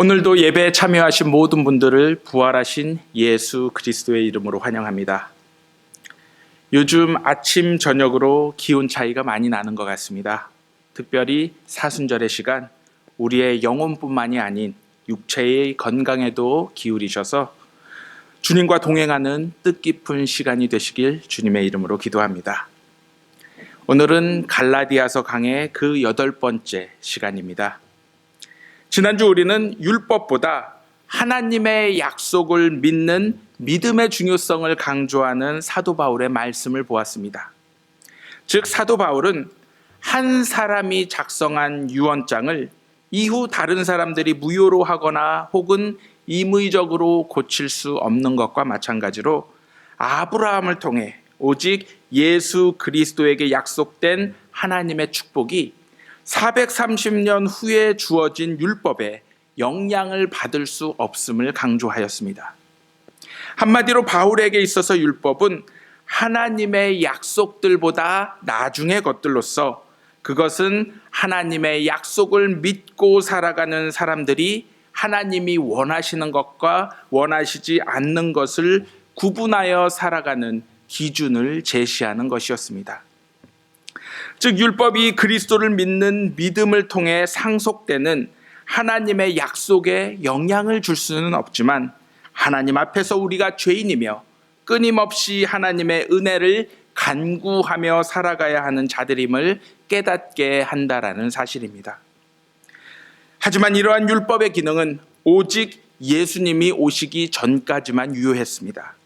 오늘도 예배에 참여하신 모든 분들을 부활하신 예수 그리스도의 이름으로 환영합니다. 요즘 아침 저녁으로 기온 차이가 많이 나는 것 같습니다. 특별히 사순절의 시간, 우리의 영혼뿐만이 아닌 육체의 건강에도 기울이셔서 주님과 동행하는 뜻깊은 시간이 되시길 주님의 이름으로 기도합니다. 오늘은 갈라디아서 강의 그 8번째 시간입니다. 지난주 우리는 율법보다 하나님의 약속을 믿는 믿음의 중요성을 강조하는 사도 바울의 말씀을 보았습니다. 즉 사도 바울은 한 사람이 작성한 유언장을 이후 다른 사람들이 무효로 하거나 혹은 임의적으로 고칠 수 없는 것과 마찬가지로 아브라함을 통해 오직 예수 그리스도에게 약속된 하나님의 축복이 430년 후에 주어진 율법에 영향을 받을 수 없음을 강조하였습니다. 한마디로 바울에게 있어서 율법은 하나님의 약속들보다 나중의 것들로서 그것은 하나님의 약속을 믿고 살아가는 사람들이 하나님이 원하시는 것과 원하시지 않는 것을 구분하여 살아가는 기준을 제시하는 것이었습니다. 즉 율법이 그리스도를 믿는 믿음을 통해 상속되는 하나님의 약속에 영향을 줄 수는 없지만 하나님 앞에서 우리가 죄인이며 끊임없이 하나님의 은혜를 간구하며 살아가야 하는 자들임을 깨닫게 한다라는 사실입니다. 하지만 이러한 율법의 기능은 오직 예수님이 오시기 전까지만 유효했습니다.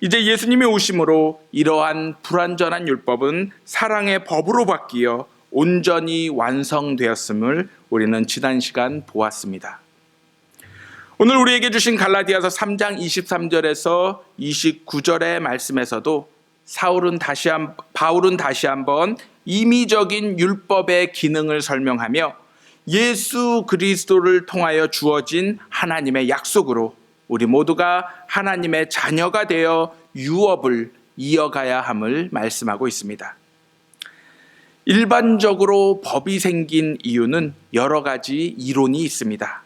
이제 예수님이 오심으로 이러한 불완전한 율법은 사랑의 법으로 바뀌어 온전히 완성되었음을 우리는 지난 시간 보았습니다. 오늘 우리에게 주신 갈라디아서 3장 23절에서 29절의 말씀에서도 바울은 다시 한번 임의적인 율법의 기능을 설명하며 예수 그리스도를 통하여 주어진 하나님의 약속으로 우리 모두가 하나님의 자녀가 되어 유업을 이어가야 함을 말씀하고 있습니다. 일반적으로 법이 생긴 이유는 여러 가지 이론이 있습니다.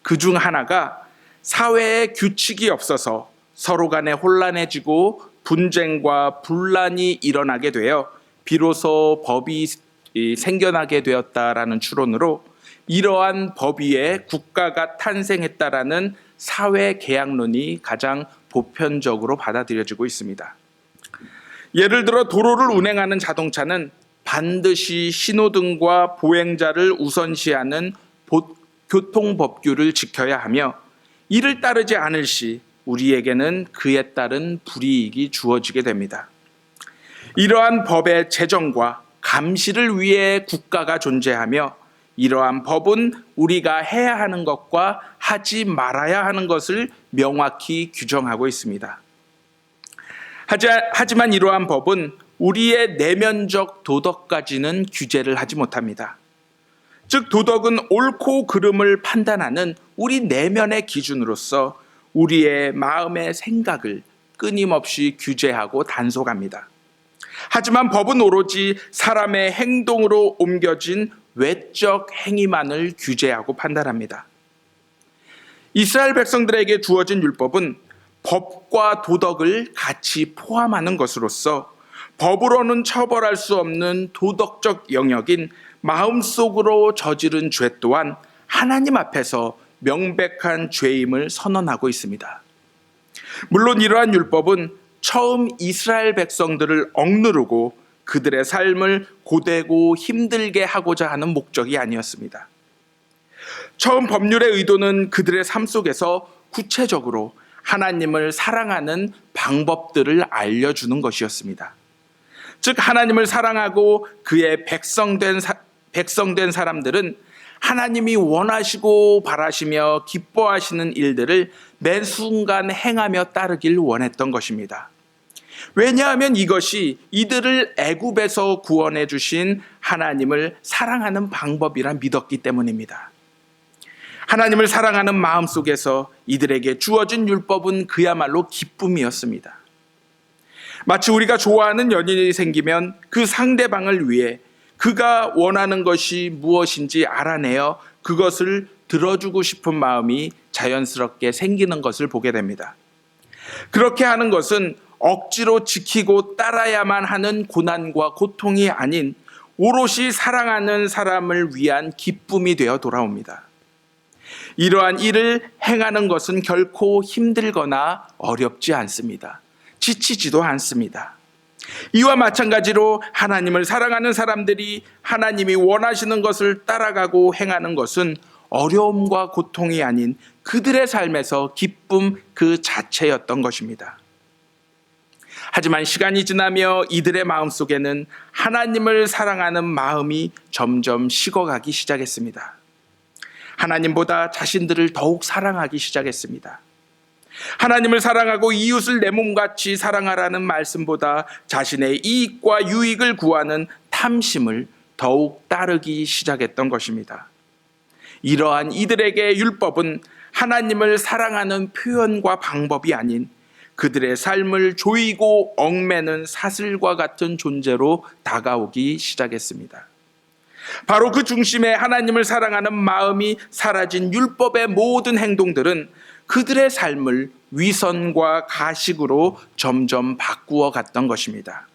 그중 하나가 사회에 규칙이 없어서 서로 간에 혼란해지고 분쟁과 분란이 일어나게 되어 비로소 법이 생겨나게 되었다라는 추론으로 이러한 법 위에 국가가 탄생했다라는 사회 계약론이 가장 보편적으로 받아들여지고 있습니다. 예를 들어 도로를 운행하는 자동차는 반드시 신호등과 보행자를 우선시하는 교통법규를 지켜야 하며 이를 따르지 않을 시 우리에게는 그에 따른 불이익이 주어지게 됩니다. 이러한 법의 제정과 감시를 위해 국가가 존재하며 이러한 법은 우리가 해야 하는 것과 하지 말아야 하는 것을 명확히 규정하고 있습니다. 하지만 이러한 법은 우리의 내면적 도덕까지는 규제를 하지 못합니다. 즉 도덕은 옳고 그름을 판단하는 우리 내면의 기준으로서 우리의 마음의 생각을 끊임없이 규제하고 단속합니다. 하지만 법은 오로지 사람의 행동으로 옮겨진 외적 행위만을 규제하고 판단합니다. 이스라엘 백성들에게 주어진 율법은 법과 도덕을 같이 포함하는 것으로서 법으로는 처벌할 수 없는 도덕적 영역인 마음속으로 저지른 죄 또한 하나님 앞에서 명백한 죄임을 선언하고 있습니다. 물론 이러한 율법은 처음 이스라엘 백성들을 억누르고 그들의 삶을 고되고 힘들게 하고자 하는 목적이 아니었습니다. 처음 법률의 의도는 그들의 삶 속에서 구체적으로 하나님을 사랑하는 방법들을 알려주는 것이었습니다. 즉 하나님을 사랑하고 그의 백성된 사람들은 하나님이 원하시고 바라시며 기뻐하시는 일들을 매 순간 행하며 따르길 원했던 것입니다. 왜냐하면 이것이 이들을 애굽에서 구원해 주신 하나님을 사랑하는 방법이라 믿었기 때문입니다. 하나님을 사랑하는 마음 속에서 이들에게 주어진 율법은 그야말로 기쁨이었습니다. 마치 우리가 좋아하는 연인이 생기면 그 상대방을 위해 그가 원하는 것이 무엇인지 알아내어 그것을 들어주고 싶은 마음이 자연스럽게 생기는 것을 보게 됩니다. 그렇게 하는 것은 억지로 지키고 따라야만 하는 고난과 고통이 아닌 오롯이 사랑하는 사람을 위한 기쁨이 되어 돌아옵니다. 이러한 일을 행하는 것은 결코 힘들거나 어렵지 않습니다. 지치지도 않습니다. 이와 마찬가지로 하나님을 사랑하는 사람들이 하나님이 원하시는 것을 따라가고 행하는 것은 어려움과 고통이 아닌 그들의 삶에서 기쁨 그 자체였던 것입니다. 하지만 시간이 지나며 이들의 마음속에는 하나님을 사랑하는 마음이 점점 식어가기 시작했습니다. 하나님보다 자신들을 더욱 사랑하기 시작했습니다. 하나님을 사랑하고 이웃을 내 몸같이 사랑하라는 말씀보다 자신의 이익과 유익을 구하는 탐심을 더욱 따르기 시작했던 것입니다. 이러한 이들에게 율법은 하나님을 사랑하는 표현과 방법이 아닌 그들의 삶을 조이고 얽매는 사슬과 같은 존재로 다가오기 시작했습니다. 바로 그 중심에 하나님을 사랑하는 마음이 사라진 율법의 모든 행동들은 그들의 삶을 위선과 가식으로 점점 바꾸어 갔던 것입니다.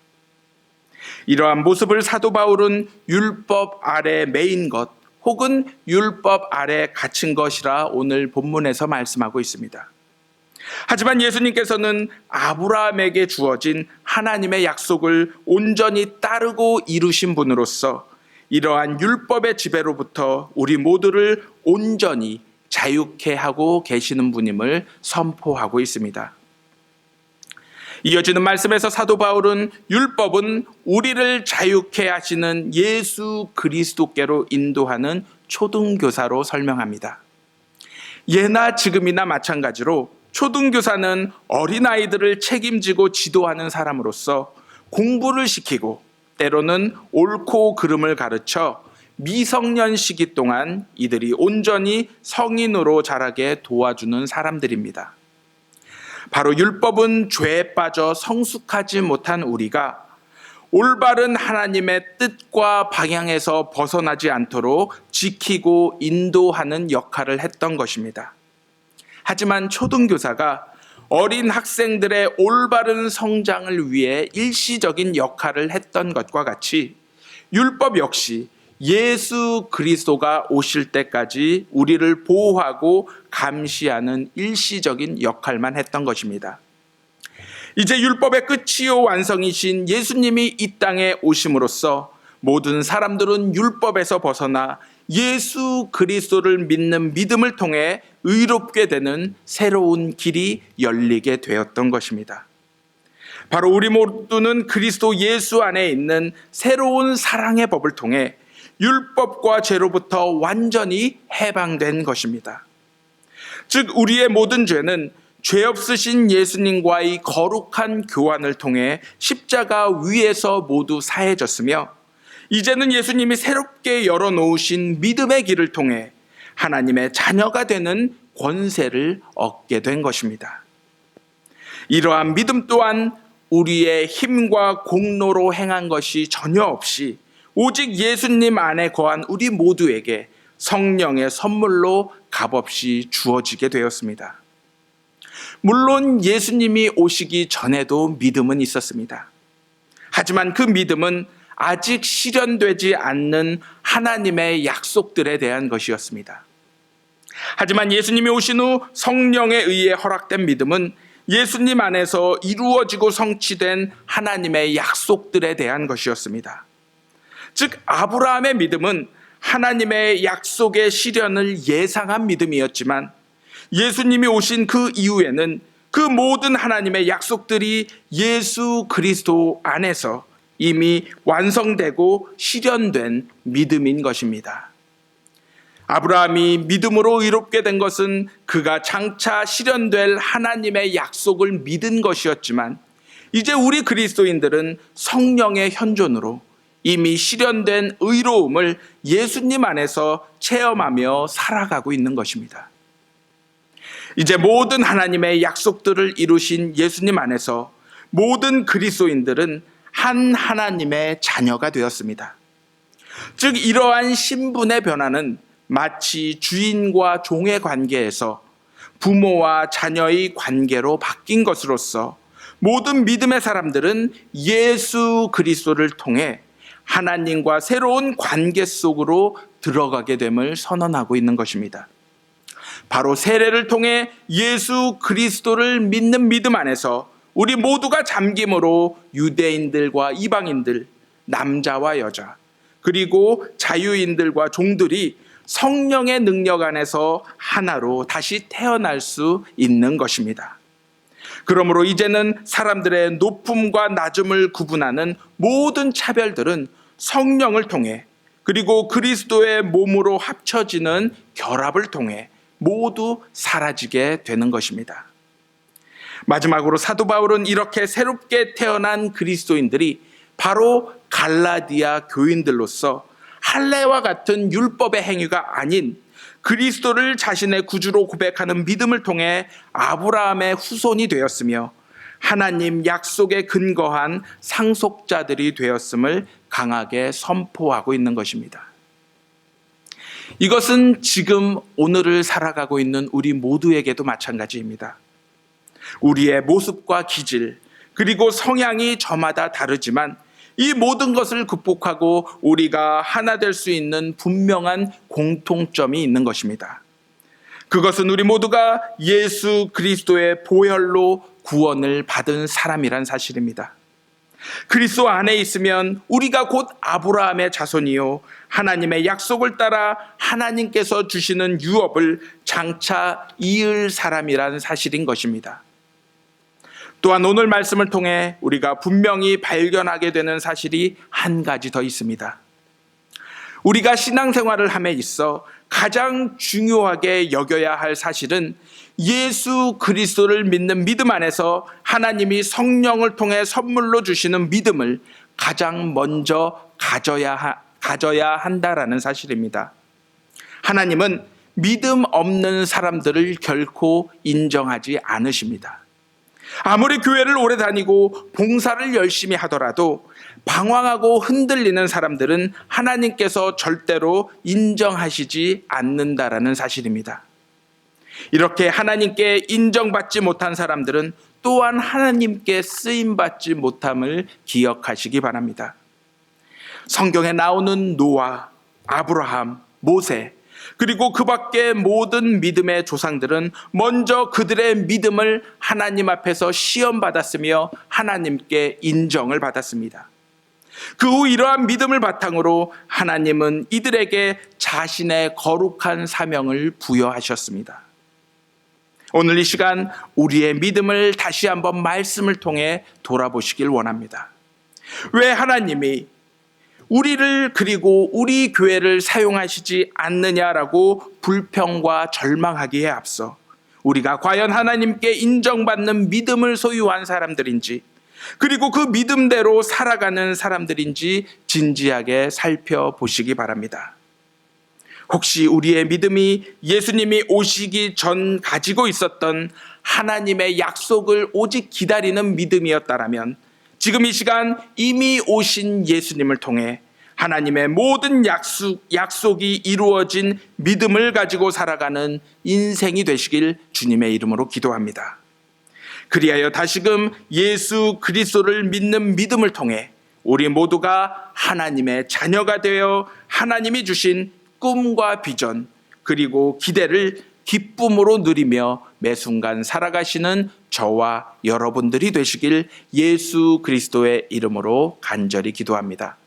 이러한 모습을 사도 바울은 율법 아래 매인 것 혹은 율법 아래 갇힌 것이라 오늘 본문에서 말씀하고 있습니다. 하지만 예수님께서는 아브라함에게 주어진 하나님의 약속을 온전히 따르고 이루신 분으로서 이러한 율법의 지배로부터 우리 모두를 온전히 자유케 하고 계시는 분임을 선포하고 있습니다. 이어지는 말씀에서 사도 바울은 율법은 우리를 자유케 하시는 예수 그리스도께로 인도하는 초등교사로 설명합니다. 예나 지금이나 마찬가지로 초등교사는 어린아이들을 책임지고 지도하는 사람으로서 공부를 시키고 때로는 옳고 그름을 가르쳐 미성년 시기 동안 이들이 온전히 성인으로 자라게 도와주는 사람들입니다. 바로 율법은 죄에 빠져 성숙하지 못한 우리가 올바른 하나님의 뜻과 방향에서 벗어나지 않도록 지키고 인도하는 역할을 했던 것입니다. 하지만 초등교사가 어린 학생들의 올바른 성장을 위해 일시적인 역할을 했던 것과 같이 율법 역시 예수 그리스도가 오실 때까지 우리를 보호하고 감시하는 일시적인 역할만 했던 것입니다. 이제 율법의 끝이요 완성이신 예수님이 이 땅에 오심으로써 모든 사람들은 율법에서 벗어나 예수 그리스도를 믿는 믿음을 통해 의롭게 되는 새로운 길이 열리게 되었던 것입니다. 바로 우리 모두는 그리스도 예수 안에 있는 새로운 사랑의 법을 통해 율법과 죄로부터 완전히 해방된 것입니다. 즉 우리의 모든 죄는 죄 없으신 예수님과의 거룩한 교환을 통해 십자가 위에서 모두 사해졌으며 이제는 예수님이 새롭게 열어놓으신 믿음의 길을 통해 하나님의 자녀가 되는 권세를 얻게 된 것입니다. 이러한 믿음 또한 우리의 힘과 공로로 행한 것이 전혀 없이 오직 예수님 안에 거한 우리 모두에게 성령의 선물로 값없이 주어지게 되었습니다. 물론 예수님이 오시기 전에도 믿음은 있었습니다. 하지만 그 믿음은 아직 실현되지 않는 하나님의 약속들에 대한 것이었습니다. 하지만 예수님이 오신 후 성령에 의해 허락된 믿음은 예수님 안에서 이루어지고 성취된 하나님의 약속들에 대한 것이었습니다. 즉 아브라함의 믿음은 하나님의 약속의 실현을 예상한 믿음이었지만 예수님이 오신 그 이후에는 그 모든 하나님의 약속들이 예수 그리스도 안에서 이미 완성되고 실현된 믿음인 것입니다. 아브라함이 믿음으로 의롭게 된 것은 그가 장차 실현될 하나님의 약속을 믿은 것이었지만 이제 우리 그리스도인들은 성령의 현존으로 이미 실현된 의로움을 예수님 안에서 체험하며 살아가고 있는 것입니다. 이제 모든 하나님의 약속들을 이루신 예수님 안에서 모든 그리스도인들은 한 하나님의 자녀가 되었습니다. 즉 이러한 신분의 변화는 마치 주인과 종의 관계에서 부모와 자녀의 관계로 바뀐 것으로서 모든 믿음의 사람들은 예수 그리스도를 통해 하나님과 새로운 관계 속으로 들어가게 됨을 선언하고 있는 것입니다. 바로 세례를 통해 예수 그리스도를 믿는 믿음 안에서 우리 모두가 잠김으로 유대인들과 이방인들, 남자와 여자, 그리고 자유인들과 종들이 성령의 능력 안에서 하나로 다시 태어날 수 있는 것입니다. 그러므로 이제는 사람들의 높음과 낮음을 구분하는 모든 차별들은 성령을 통해 그리고 그리스도의 몸으로 합쳐지는 결합을 통해 모두 사라지게 되는 것입니다. 마지막으로 사도 바울은 이렇게 새롭게 태어난 그리스도인들이 바로 갈라디아 교인들로서 할례와 같은 율법의 행위가 아닌 그리스도를 자신의 구주로 고백하는 믿음을 통해 아브라함의 후손이 되었으며 하나님 약속에 근거한 상속자들이 되었음을 강하게 선포하고 있는 것입니다. 이것은 지금 오늘을 살아가고 있는 우리 모두에게도 마찬가지입니다. 우리의 모습과 기질 그리고 성향이 저마다 다르지만 이 모든 것을 극복하고 우리가 하나 될 수 있는 분명한 공통점이 있는 것입니다. 그것은 우리 모두가 예수 그리스도의 보혈로 구원을 받은 사람이란 사실입니다. 그리스도 안에 있으면 우리가 곧 아브라함의 자손이요 하나님의 약속을 따라 하나님께서 주시는 유업을 장차 이을 사람이란 사실인 것입니다. 또한 오늘 말씀을 통해 우리가 분명히 발견하게 되는 사실이 한 가지 더 있습니다. 우리가 신앙생활을 함에 있어 가장 중요하게 여겨야 할 사실은 예수 그리스도를 믿는 믿음 안에서 하나님이 성령을 통해 선물로 주시는 믿음을 가장 먼저 가져야 한다라는 사실입니다. 하나님은 믿음 없는 사람들을 결코 인정하지 않으십니다. 아무리 교회를 오래 다니고 봉사를 열심히 하더라도 방황하고 흔들리는 사람들은 하나님께서 절대로 인정하시지 않는다라는 사실입니다. 이렇게 하나님께 인정받지 못한 사람들은 또한 하나님께 쓰임받지 못함을 기억하시기 바랍니다. 성경에 나오는 노아, 아브라함, 모세, 그리고 그 밖의 모든 믿음의 조상들은 먼저 그들의 믿음을 하나님 앞에서 시험받았으며 하나님께 인정을 받았습니다. 그 후 이러한 믿음을 바탕으로 하나님은 이들에게 자신의 거룩한 사명을 부여하셨습니다. 오늘 이 시간 우리의 믿음을 다시 한번 말씀을 통해 돌아보시길 원합니다. 왜 하나님이 우리를 그리고 우리 교회를 사용하시지 않느냐라고 불평과 절망하기에 앞서 우리가 과연 하나님께 인정받는 믿음을 소유한 사람들인지 그리고 그 믿음대로 살아가는 사람들인지 진지하게 살펴보시기 바랍니다. 혹시 우리의 믿음이 예수님이 오시기 전 가지고 있었던 하나님의 약속을 오직 기다리는 믿음이었다라면 지금 이 시간 이미 오신 예수님을 통해 하나님의 모든 약속이 이루어진 믿음을 가지고 살아가는 인생이 되시길 주님의 이름으로 기도합니다. 그리하여 다시금 예수 그리스도를 믿는 믿음을 통해 우리 모두가 하나님의 자녀가 되어 하나님이 주신 꿈과 비전 그리고 기대를 기쁨으로 누리며 매 순간 살아가시는 저와 여러분들이 되시길 예수 그리스도의 이름으로 간절히 기도합니다.